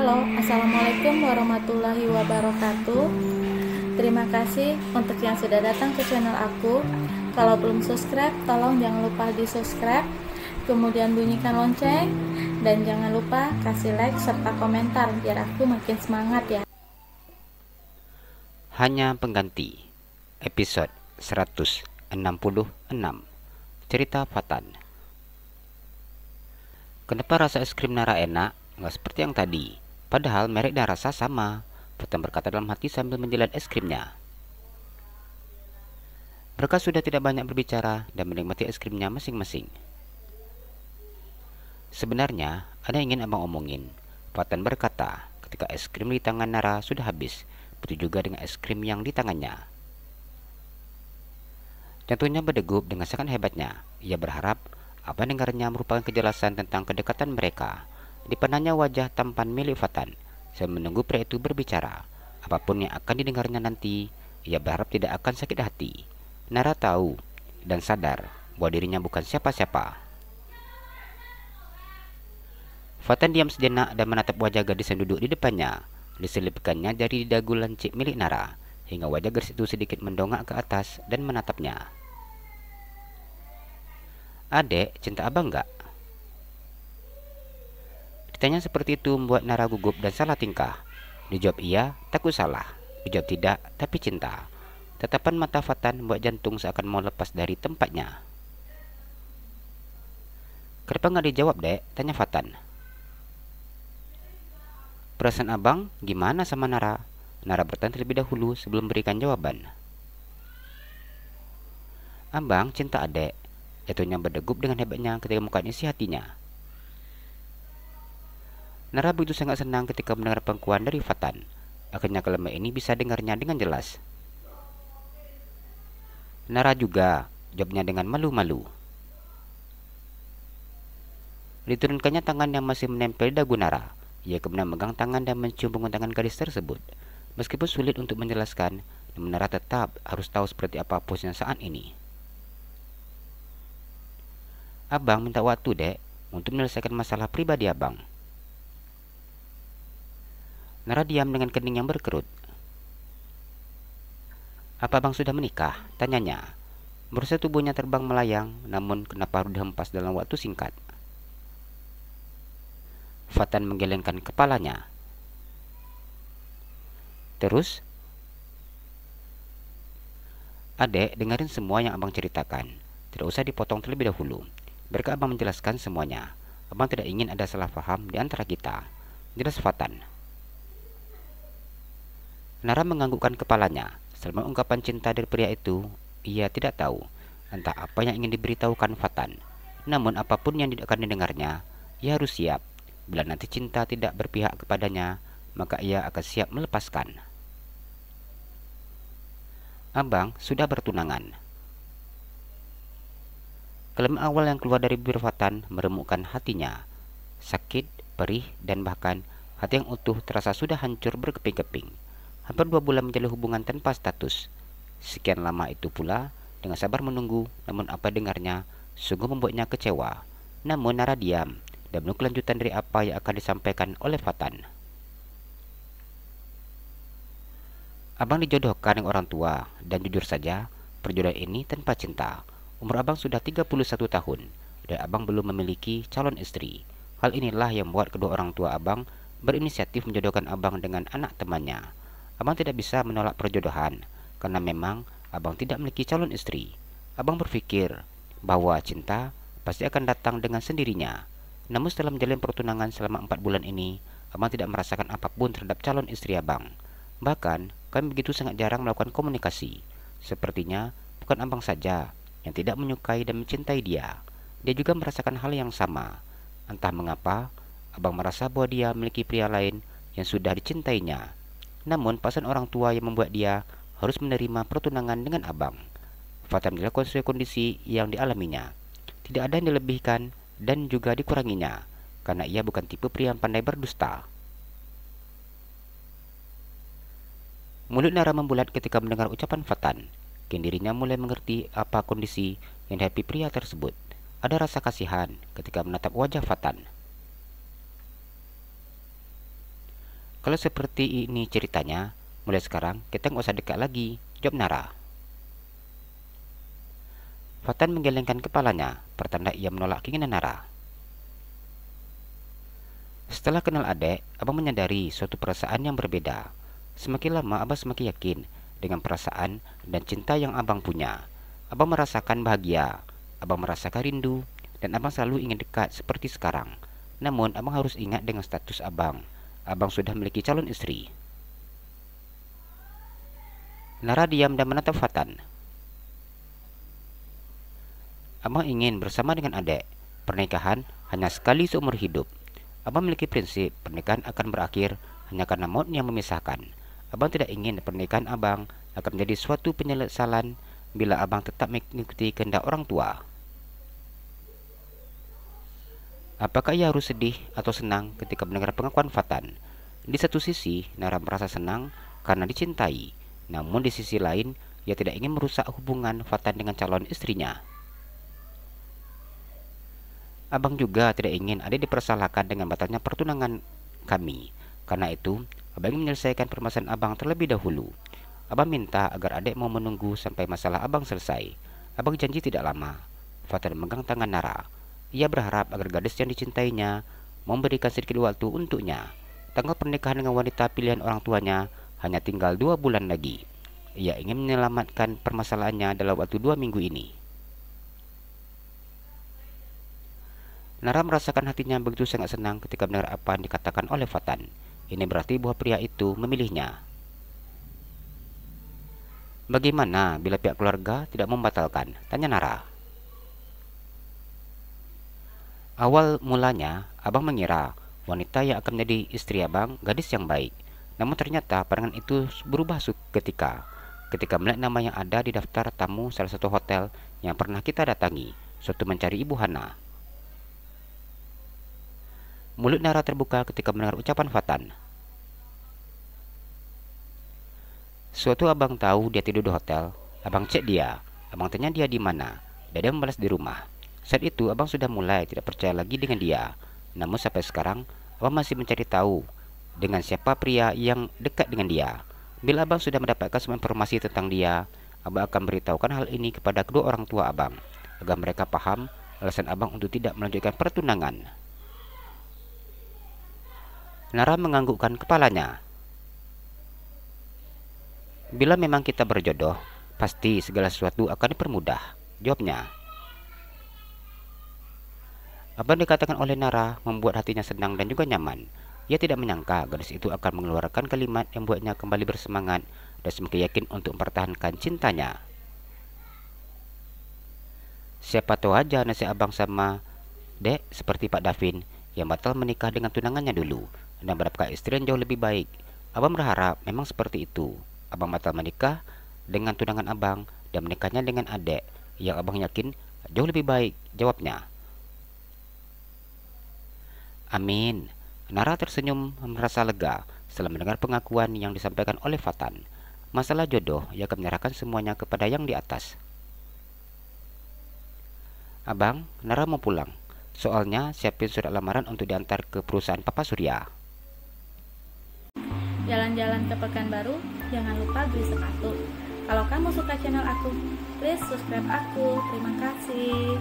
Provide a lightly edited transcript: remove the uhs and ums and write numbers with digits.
Halo, Assalamualaikum warahmatullahi wabarakatuh. Terima kasih untuk yang sudah datang ke channel aku. Kalau belum subscribe, tolong jangan lupa di subscribe, kemudian bunyikan lonceng, dan jangan lupa kasih like serta komentar biar aku makin semangat ya. Hanya Pengganti, episode 166. Cerita Fatan. Kenapa rasa es krim Nara enak? Nggak seperti yang tadi. Padahal merek dan rasa sama. Fatan berkata dalam hati sambil menjilat es krimnya. Mereka sudah tidak banyak berbicara dan menikmati es krimnya masing-masing. Sebenarnya, ada yang ingin abang omongin. Fatan berkata ketika es krim di tangan Nara sudah habis. Begitu juga dengan es krim yang di tangannya. Jantungnya berdegup dengan sangat hebatnya. Ia berharap apa yang dengarnya merupakan kejelasan tentang kedekatan mereka. Dipandangnya wajah tampan milik Fatan. Saya menunggu pria itu berbicara. Apapun yang akan didengarnya nanti, ia berharap tidak akan sakit hati. Nara tahu dan sadar bahwa dirinya bukan siapa-siapa. Fatan diam sejenak dan menatap wajah gadis yang duduk di depannya. Diselipkannya jari di dagu lancip milik Nara, hingga wajah gadis itu sedikit mendongak ke atas dan menatapnya. "Adek, cinta abang gak?" Ditanya seperti itu membuat Nara gugup dan salah tingkah. Dijawab iya, takut salah. Dijawab tidak, tapi cinta. Tatapan mata Fatan membuat jantung seakan mau lepas dari tempatnya. "Kenapa gak dijawab, dek?" tanya Fatan. "Perasaan abang gimana sama Nara?" Nara bertanya terlebih dahulu sebelum memberikan jawaban. "Abang cinta adek." Jatuhnya berdegup dengan hebatnya ketika mukanya isi hatinya. Nara begitu sangat senang ketika mendengar pengakuan dari Fatan. Akhirnya kalimat ini bisa dengarnya dengan jelas. "Nara juga," jawabnya dengan malu-malu. Diturunkannya tangan yang masih menempel di dagu Nara. Ia kemudian memegang tangan dan mencium punggung tangan gadis tersebut. Meskipun sulit untuk menjelaskan, namun Nara tetap harus tahu seperti apa posisinya saat ini. "Abang minta waktu, dek, untuk menyelesaikan masalah pribadi abang." Nara diam dengan kening yang berkerut. "Apa abang sudah menikah?" tanyanya. Merasa tubuhnya terbang melayang, namun kenapa harus dihempas dalam waktu singkat. Fatan menggelengkan kepalanya. "Terus?" "Adek, dengerin semua yang abang ceritakan. Tidak usah dipotong terlebih dahulu. Biarkan abang menjelaskan semuanya. Abang tidak ingin ada salah paham di antara kita," jelas Fatan. Nara menganggukkan kepalanya. Selama ungkapan cinta dari pria itu, ia tidak tahu entah apa yang ingin diberitahukan Fatan. Namun apapun yang akan didengarnya, ia harus siap. Bila nanti cinta tidak berpihak kepadanya, maka ia akan siap melepaskan. "Abang sudah bertunangan." Kalimat awal yang keluar dari bibir Fatan meremukkan hatinya. Sakit, perih, dan bahkan hati yang utuh terasa sudah hancur berkeping-keping. Hampir 2 bulan menjalin hubungan tanpa status. Sekian lama itu pula, dengan sabar menunggu, namun apa dengarnya sungguh membuatnya kecewa. Namun Nara diam dan menunggu kelanjutan dari apa yang akan disampaikan oleh Fatan. "Abang dijodohkan dengan orang tua, dan jujur saja, perjodohan ini tanpa cinta. Umur abang sudah 31 tahun, dan abang belum memiliki calon istri. Hal inilah yang membuat kedua orang tua abang berinisiatif menjodohkan abang dengan anak temannya. Abang tidak bisa menolak perjodohan, karena memang abang tidak memiliki calon istri. Abang berpikir bahwa cinta pasti akan datang dengan sendirinya. Namun setelah menjalin pertunangan selama 4 bulan ini, abang tidak merasakan apapun terhadap calon istri abang. Bahkan, kami begitu sangat jarang melakukan komunikasi. Sepertinya bukan abang saja yang tidak menyukai dan mencintai dia. Dia juga merasakan hal yang sama. Entah mengapa, abang merasa bahwa dia memiliki pria lain yang sudah dicintainya. Namun paksaan orang tua yang membuat dia harus menerima pertunangan dengan abang. Fatan menjelaskan sesuai kondisi yang dialaminya. Tidak ada yang dilebihkan dan juga dikuranginya, karena ia bukan tipe pria yang pandai berdusta. Mulut Nara membulat ketika mendengar ucapan Fatan. Kini dirinya mulai mengerti apa kondisi yang dihadapi pria tersebut. Ada rasa kasihan ketika menatap wajah Fatan. Kalau seperti ini ceritanya, mulai sekarang kita nggak usah dekat lagi, jawab Nara. Fatan menggelengkan kepalanya, pertanda ia menolak keinginan Nara. Setelah kenal adek, abang menyadari suatu perasaan yang berbeda. Semakin lama abang semakin yakin dengan perasaan dan cinta yang abang punya. Abang merasakan bahagia, abang merasakan rindu, dan abang selalu ingin dekat seperti sekarang. Namun abang harus ingat dengan status abang. Abang sudah memiliki calon istri. Nara diam dan menatap Fatan. Abang ingin bersama dengan adek. Pernikahan hanya sekali seumur hidup. Abang memiliki prinsip pernikahan akan berakhir hanya karena maut yang memisahkan. Abang tidak ingin pernikahan abang akan menjadi suatu penyesalan bila abang tetap mengikuti kehendak orang tua. Apakah ia harus sedih atau senang ketika mendengar pengakuan Fatan? Di satu sisi, Nara merasa senang karena dicintai. Namun di sisi lain, ia tidak ingin merusak hubungan Fatan dengan calon istrinya. Abang juga tidak ingin adik dipersalahkan dengan batalnya pertunangan kami. Karena itu, abang ingin menyelesaikan permasalahan abang terlebih dahulu. Abang minta agar adik mau menunggu sampai masalah abang selesai. Abang janji tidak lama. Fatan memegang tangan Nara. Ia berharap agar gadis yang dicintainya memberikan sedikit waktu untuknya. Tanggal pernikahan dengan wanita pilihan orang tuanya hanya tinggal 2 bulan lagi. Ia ingin menyelamatkan permasalahannya dalam waktu 2 minggu ini. Nara merasakan hatinya begitu sangat senang ketika mendengar apa yang dikatakan oleh Fatan. Ini berarti bahwa pria itu memilihnya. Bagaimana bila pihak keluarga tidak membatalkan? Tanya Nara. Awal mulanya, abang mengira wanita yang akan menjadi istri abang gadis yang baik. Namun ternyata pandangan itu berubah ketika melihat nama yang ada di daftar tamu salah satu hotel yang pernah kita datangi, suatu mencari Ibu Hana. Mulut Nara terbuka ketika mendengar ucapan Fatan. Suatu abang tahu dia tidur di hotel. Abang cek dia. Abang tanya dia di mana. Dan dia membalas di rumah. Saat itu abang sudah mulai tidak percaya lagi dengan dia. Namun sampai sekarang abang masih mencari tahu dengan siapa pria yang dekat dengan dia. Bila abang sudah mendapatkan semua informasi tentang dia, abang akan beritahukan hal ini kepada kedua orang tua abang agar mereka paham alasan abang untuk tidak melanjutkan pertunangan. Nara menganggukkan kepalanya. Bila memang kita berjodoh, pasti segala sesuatu akan dipermudah, jawabnya. Apa yang dikatakan oleh Nara membuat hatinya senang dan juga nyaman. Ia tidak menyangka gadis itu akan mengeluarkan kalimat yang membuatnya kembali bersemangat dan semakin yakin untuk mempertahankan cintanya. Siapa tahu aja nasib abang sama dek seperti Pak Davin yang batal menikah dengan tunangannya dulu dan mendapatkan istri yang jauh lebih baik. Abang berharap memang seperti itu. Abang batal menikah dengan tunangan abang dan menikahnya dengan adek yang abang yakin jauh lebih baik, jawabnya. Amin. Nara tersenyum merasa lega setelah mendengar pengakuan yang disampaikan oleh Fatan. Masalah jodoh, ia akan menyerahkan semuanya kepada yang di atas. Abang, Nara mau pulang. Soalnya siapin surat lamaran untuk diantar ke perusahaan Papa Surya. Jalan-jalan ke Pekanbaru, jangan lupa beli sepatu. Kalau kamu suka channel aku, please subscribe aku. Terima kasih.